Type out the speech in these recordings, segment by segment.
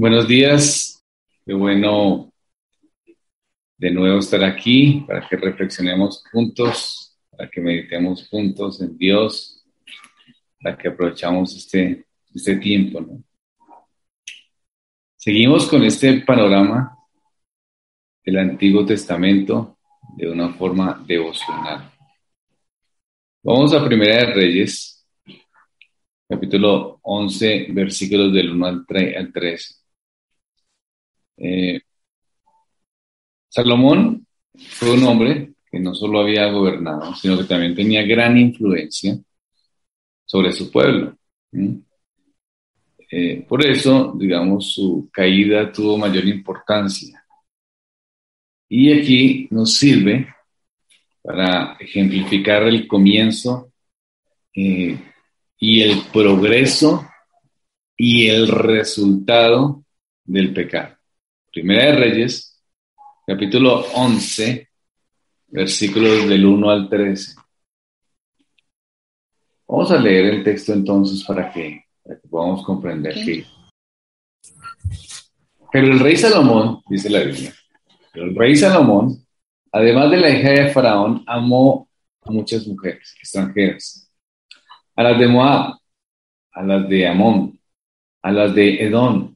Buenos días, qué bueno de nuevo estar aquí para que reflexionemos juntos, para que meditemos juntos en Dios, para que aprovechamos este tiempo, ¿no? Seguimos con este panorama del Antiguo Testamento de una forma devocional. Vamos a Primera de Reyes, capítulo 11, versículos del 1 al 13. Salomón fue un hombre que no solo había gobernado, sino que también tenía gran influencia sobre su pueblo. ¿Sí? Por eso, digamos, su caída tuvo mayor importancia. Y aquí nos sirve para ejemplificar el comienzo y el progreso y el resultado del pecado. Primera de Reyes, capítulo 11, versículos del 1 al 13. Vamos a leer el texto entonces para que podamos comprender que... Pero el rey Salomón, dice la Biblia, pero el rey Salomón, además de la hija de Faraón, amó a muchas mujeres extranjeras, a las de Moab, a las de Amón, a las de Edom,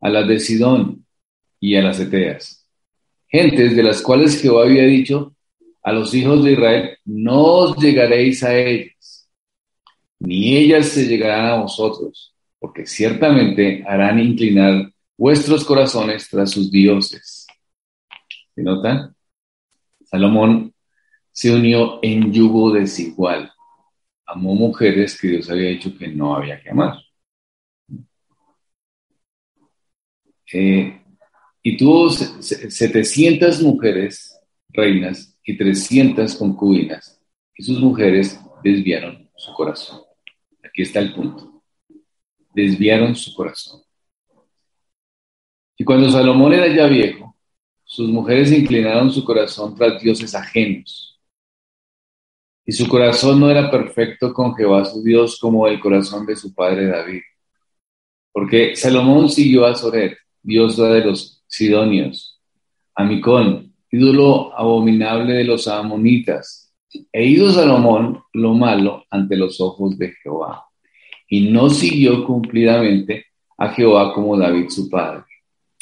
a las de Sidón y a las Eteas, gentes de las cuales Jehová había dicho a los hijos de Israel: no os llegaréis a ellas, ni ellas se llegarán a vosotros, porque ciertamente harán inclinar vuestros corazones tras sus dioses. ¿Se notan? Salomón se unió en yugo desigual. Amó mujeres que Dios había dicho que no había que amar. Y tuvo 700 mujeres reinas y 300 concubinas. Y sus mujeres desviaron su corazón. Aquí está el punto. Desviaron su corazón. Y cuando Salomón era ya viejo, sus mujeres inclinaron su corazón tras dioses ajenos. Y su corazón no era perfecto con Jehová su Dios como el corazón de su padre David. Porque Salomón siguió a Soret, diosa de los sidonios, a Micón, ídolo abominable de los amonitas. E hizo Salomón lo malo ante los ojos de Jehová. Y no siguió cumplidamente a Jehová como David su padre.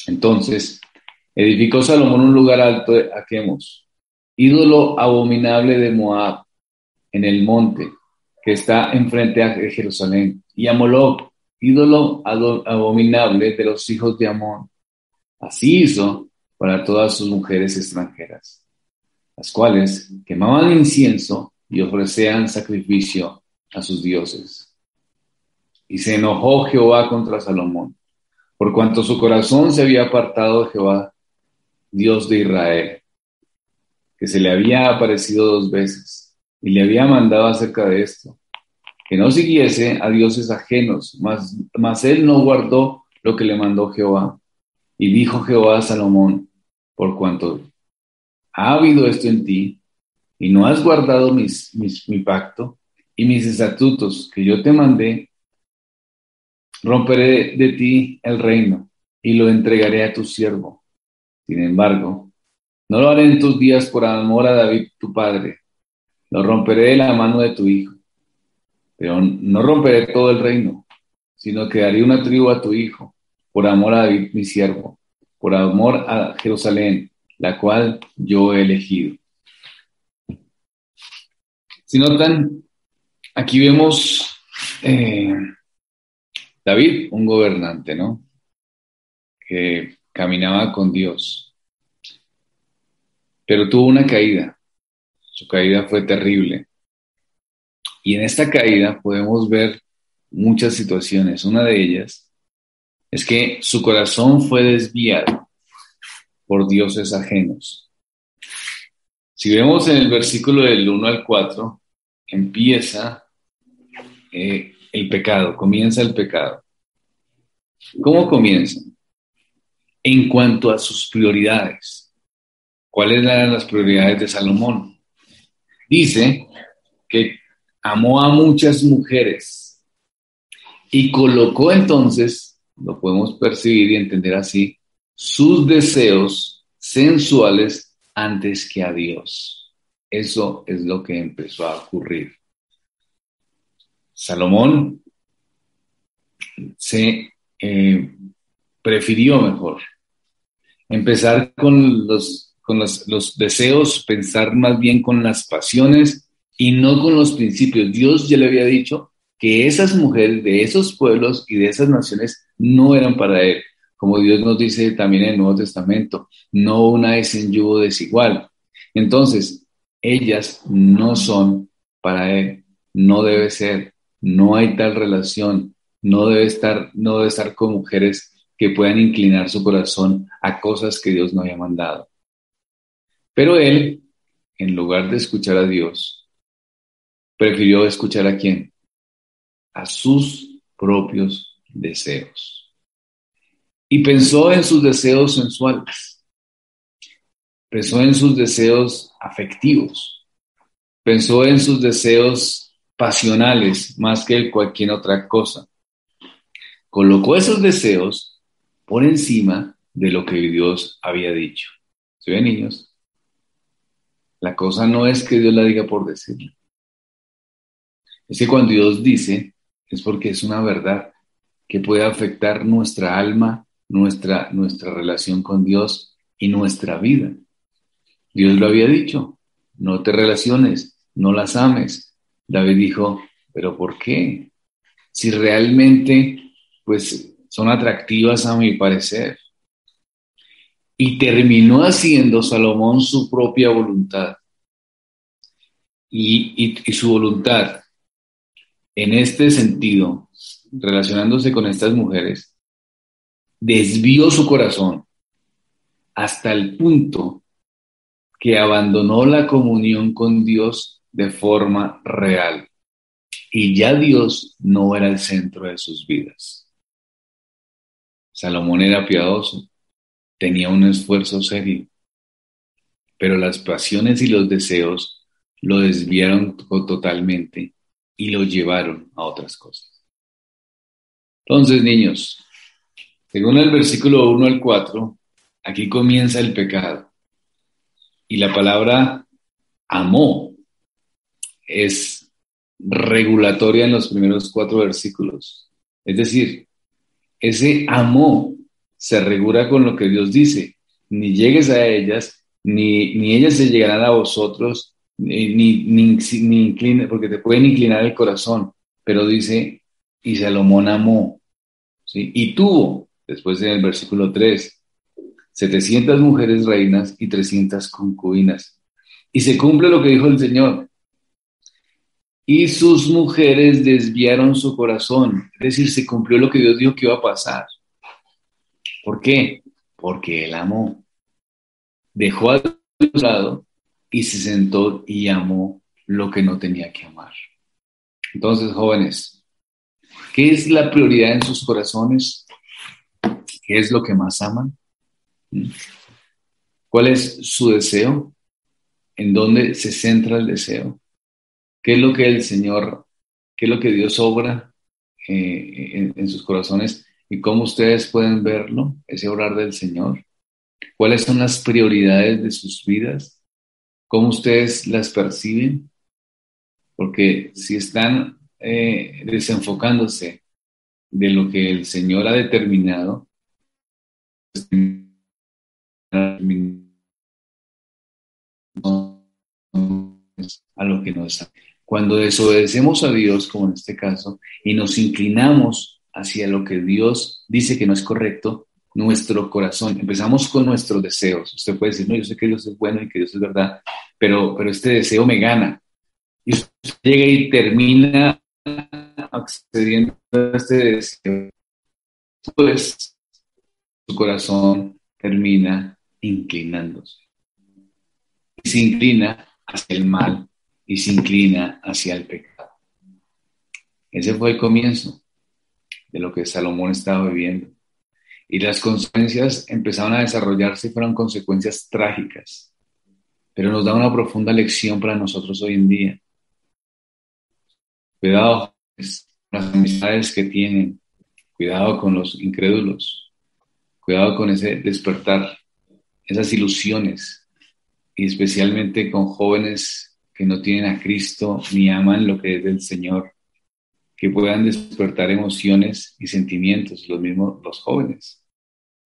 Entonces edificó Salomón un lugar alto a Quemos, ídolo abominable de Moab, en el monte que está enfrente a Jerusalén, y a Moloc, ídolo abominable de los hijos de Amón. Así hizo para todas sus mujeres extranjeras, las cuales quemaban incienso y ofrecían sacrificio a sus dioses. Y se enojó Jehová contra Salomón, por cuanto su corazón se había apartado de Jehová, Dios de Israel, que se le había aparecido 2 veces, y le había mandado acerca de esto, que no siguiese a dioses ajenos, mas él no guardó lo que le mandó Jehová. Y dijo Jehová a Salomón: por cuanto ha habido esto en ti, y no has guardado mi pacto y mis estatutos que yo te mandé, romperé de ti el reino y lo entregaré a tu siervo. Sin embargo, no lo haré en tus días por amor a David tu padre, lo romperé de la mano de tu hijo. Pero no romperé todo el reino, sino que daré una tribu a tu hijo, por amor a David mi siervo, por amor a Jerusalén, la cual yo he elegido. Si notan, aquí vemos David, un gobernante, ¿no? Que caminaba con Dios, pero tuvo una caída. Su caída fue terrible. Y en esta caída podemos ver muchas situaciones. Una de ellas es que su corazón fue desviado por dioses ajenos. Si vemos en el versículo del 1 al 4, empieza el pecado, comienza el pecado. ¿Cómo comienza? En cuanto a sus prioridades. ¿Cuáles eran las prioridades de Salomón? Dice que amó a muchas mujeres y colocó entonces lo podemos percibir y entender así, sus deseos sensuales antes que a Dios. Eso es lo que empezó a ocurrir. Salomón se prefirió mejor empezar con los deseos, pensar más bien con las pasiones y no con los principios. Dios ya le había dicho que esas mujeres de esos pueblos y de esas naciones no eran para él. Como Dios nos dice también en el Nuevo Testamento, no unáis en yugo desigual. Entonces, ellas no son para él, no debe ser, no hay tal relación, no debe estar con mujeres que puedan inclinar su corazón a cosas que Dios no haya mandado. Pero él, en lugar de escuchar a Dios, prefirió escuchar ¿a quién? A sus propios deseos. Y pensó en sus deseos sensuales, pensó en sus deseos afectivos, pensó en sus deseos pasionales más que en cualquier otra cosa. Colocó esos deseos por encima de lo que Dios había dicho. ¿Se ven, niños? La cosa no es que Dios la diga por decirlo. Es que cuando Dios dice, es porque es una verdad que puede afectar nuestra alma, nuestra relación con Dios y nuestra vida. Dios lo había dicho, no te relaciones, no las ames. David dijo, ¿pero por qué? Si realmente, pues, son atractivas a mi parecer. Y terminó haciendo Salomón su propia voluntad. Y su voluntad, en este sentido, relacionándose con estas mujeres, desvió su corazón hasta el punto que abandonó la comunión con Dios de forma real. Y ya Dios no era el centro de sus vidas. Salomón era piadoso, tenía un esfuerzo serio, pero las pasiones y los deseos lo desviaron totalmente y lo llevaron a otras cosas. Entonces, niños, según el versículo 1 al 4, aquí comienza el pecado. Y la palabra amó es regulatoria en los primeros 4 versículos. Es decir, ese amó se regula con lo que Dios dice. Ni llegues a ellas, ni ellas se llegarán a vosotros, ni incline, porque te pueden inclinar el corazón. Pero dice, y Salomón amó, ¿sí? Y tuvo, después en el versículo 3, 700 mujeres reinas y 300 concubinas. Y se cumple lo que dijo el Señor. Y sus mujeres desviaron su corazón. Es decir, se cumplió lo que Dios dijo que iba a pasar. ¿Por qué? Porque él amó. Dejó a Dios a un lado y se sentó y amó lo que no tenía que amar. Entonces, jóvenes, ¿qué es la prioridad en sus corazones? ¿Qué es lo que más aman? ¿Cuál es su deseo? ¿En dónde se centra el deseo? ¿Qué es lo que el Señor, qué es lo que Dios obra en sus corazones y cómo ustedes pueden verlo, ese obrar del Señor? ¿Cuáles son las prioridades de sus vidas? ¿Cómo ustedes las perciben? Porque si están desenfocándose de lo que el Señor ha determinado, pues, a lo que no está. Cuando desobedecemos a Dios, como en este caso, y nos inclinamos hacia lo que Dios dice que no es correcto, nuestro corazón, empezamos con nuestros deseos. Usted puede decir, no, yo sé que Dios es bueno y que Dios es verdad, pero este deseo me gana. Y usted llega y termina accediendo a este deseo. Pues su corazón termina inclinándose. Y se inclina hacia el mal y se inclina hacia el pecado. Ese fue el comienzo de lo que Salomón estaba viviendo. Y las consecuencias empezaron a desarrollarse y fueron consecuencias trágicas. Pero nos da una profunda lección para nosotros hoy en día. Cuidado con las amistades que tienen. Cuidado con los incrédulos. Cuidado con ese despertar, esas ilusiones, y especialmente con jóvenes que no tienen a Cristo ni aman lo que es del Señor, que puedan despertar emociones y sentimientos, los mismos los jóvenes,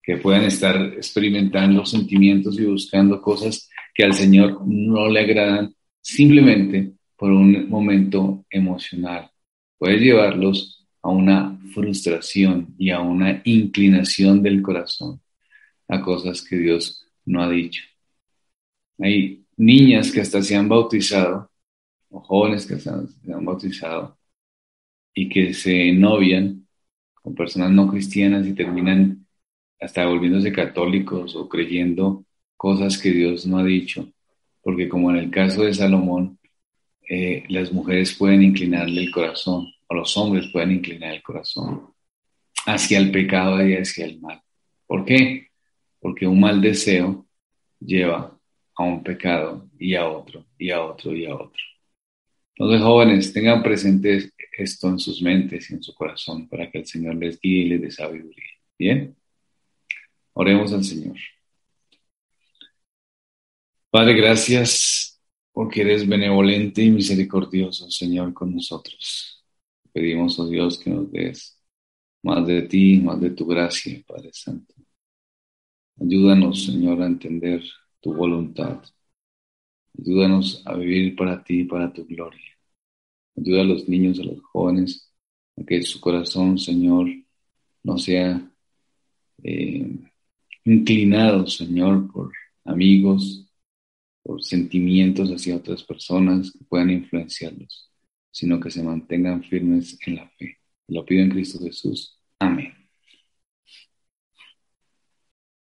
que puedan estar experimentando sentimientos y buscando cosas que al Señor no le agradan simplemente por un momento emocional. Puede llevarlos a una frustración y a una inclinación del corazón a cosas que Dios no ha dicho. Hay niñas que hasta se han bautizado, o jóvenes que se han bautizado y que se novian con personas no cristianas y terminan hasta volviéndose católicos o creyendo cosas que Dios no ha dicho, porque como en el caso de Salomón, las mujeres pueden inclinarle el corazón, o los hombres pueden inclinar el corazón hacia el pecado y hacia el mal. ¿Por qué? Porque un mal deseo lleva a un pecado y a otro, y a otro, y a otro. Entonces, jóvenes, tengan presente esto en sus mentes y en su corazón para que el Señor les guíe y les dé sabiduría. ¿Bien? Oremos al Señor. Padre, gracias porque eres benevolente y misericordioso, Señor, con nosotros. Pedimos, oh Dios, que nos des más de ti, más de tu gracia, Padre Santo. Ayúdanos, Señor, a entender tu voluntad. Ayúdanos a vivir para ti y para tu gloria. Ayuda a los niños, a los jóvenes, a que su corazón, Señor, no sea eh, inclinado, Señor, por amigos, por sentimientos hacia otras personas que puedan influenciarlos, sino que se mantengan firmes en la fe. Lo pido en Cristo Jesús. Amén.